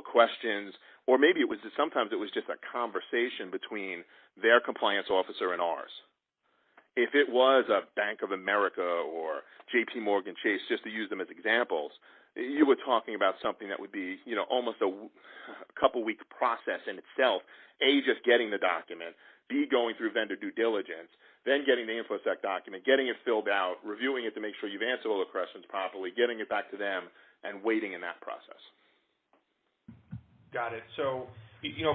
of questions, or maybe sometimes it was just a conversation between their compliance officer and ours. If it was a Bank of America or J.P. Morgan Chase, just to use them as examples, you were talking about something that would be, almost a couple-week process in itself. A, just getting the document. B, going through vendor due diligence. Then getting the InfoSec document, getting it filled out, reviewing it to make sure you've answered all the questions properly, getting it back to them, and waiting in that process. Got it. So,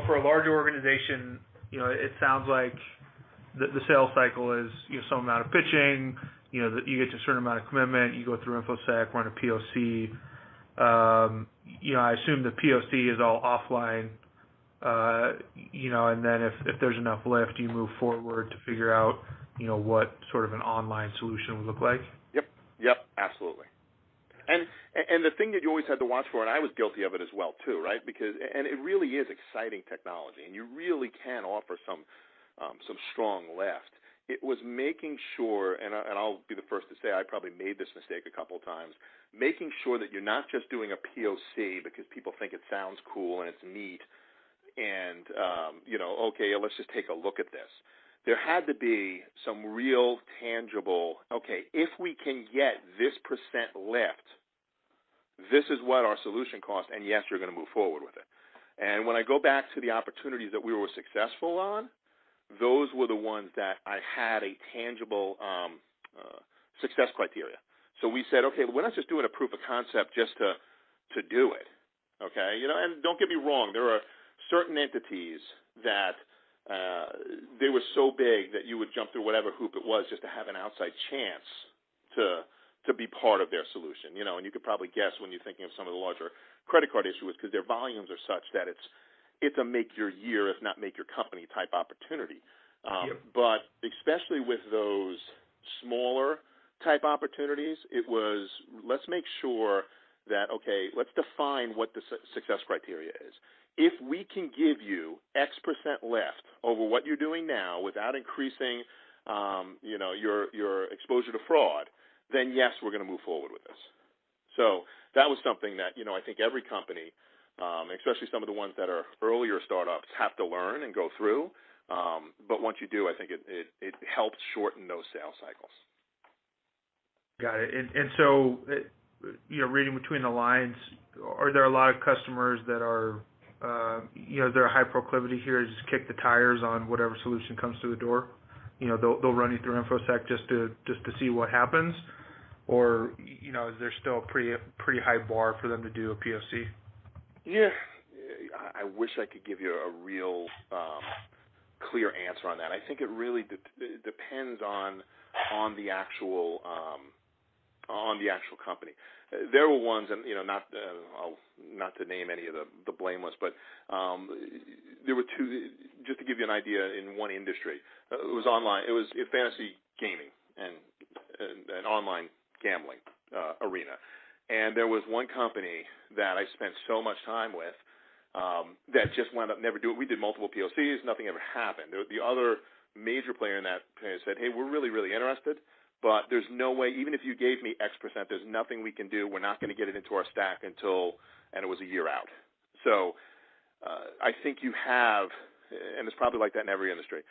for a large organization, it sounds like the sales cycle is some amount of pitching, that you get to a certain amount of commitment, you go through InfoSec, run a POC. I assume the POC is all offline, and then if there's enough lift, you move forward to figure out, what sort of an online solution would look like. Yep, absolutely. And the thing that you always had to watch for, and I was guilty of it as well too, right? And it really is exciting technology, and you really can offer some strong lift. It was making sure, and I'll be the first to say I probably made this mistake a couple of times, making sure that you're not just doing a POC because people think it sounds cool and it's neat, and okay, let's just take a look at this. There had to be some real tangible, okay, if we can get this % lift, this is what our solution costs, and yes, you're going to move forward with it. And when I go back to the opportunities that we were successful on, those were the ones that I had a tangible success criteria. So we said, okay, we're not just doing a proof of concept just to do it, okay? And don't get me wrong, there are certain entities that they were so big that you would jump through whatever hoop it was just to have an outside chance to be part of their solution, and you could probably guess when you're thinking of some of the larger credit card issuers because their volumes are such that it's a make your year, if not make your company type opportunity. Yep. But especially with those smaller type opportunities, it was let's make sure that, okay, let's define what the success criteria is. If we can give you X % lift over what you're doing now without increasing, your exposure to fraud, then yes, we're going to move forward with this. So that was something that, I think every company, especially some of the ones that are earlier startups, have to learn and go through. But once you do, I think it helps shorten those sales cycles. Got it. And so, reading between the lines, are there a lot of customers that are, is there a high proclivity here to just kick the tires on whatever solution comes through the door? They'll run you through InfoSec just to see what happens, or is there still a pretty high bar for them to do a POC? Yeah, I wish I could give you a real clear answer on that. I think it really depends on the actual company. There were ones, and not to name any of the blameless, but there were two. Just to give you an idea, in one industry, it was online. It was fantasy gaming and online gambling arena, and there was one company that I spent so much time with that just wound up never doing it. We did multiple POCs, nothing ever happened. The other major player in that said, "Hey, we're really, really interested. But there's no way, even if you gave me X %, there's nothing we can do. We're not going to get it into our stack and it was a year out." So I think you have, and it's probably like that in every industry,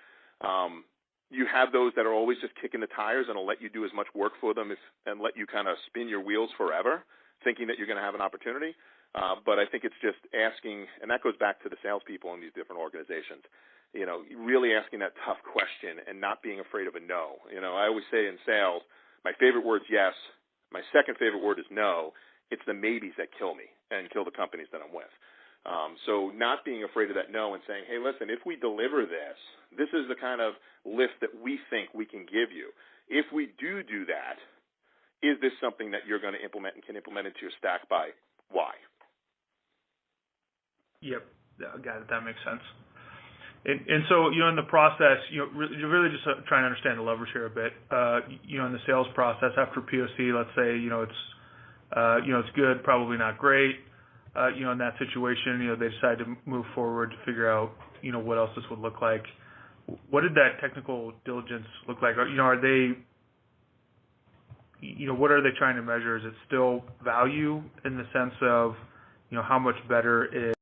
you have those that are always just kicking the tires and will let you do as much work for them and let you kind of spin your wheels forever, thinking that you're going to have an opportunity. But I think it's just asking, and that goes back to the salespeople in these different organizations, really asking that tough question and not being afraid of a no. I always say in sales, my favorite word's yes. My second favorite word is no. It's the maybes that kill me and kill the companies that I'm with. So not being afraid of that no and saying, hey, listen, if we deliver this is the kind of lift that we think we can give you. If we do that, is this something that you're going to implement and can implement into your stack by Y? Yep, got it. That makes sense. And so, in the process, you're really just trying to understand the leverage here a bit. In the sales process after POC, let's say, it's good, probably not great. In that situation, they decide to move forward to figure out, what else this would look like. What did that technical diligence look like? Are they, what are they trying to measure? Is it still value in the sense of, how much better is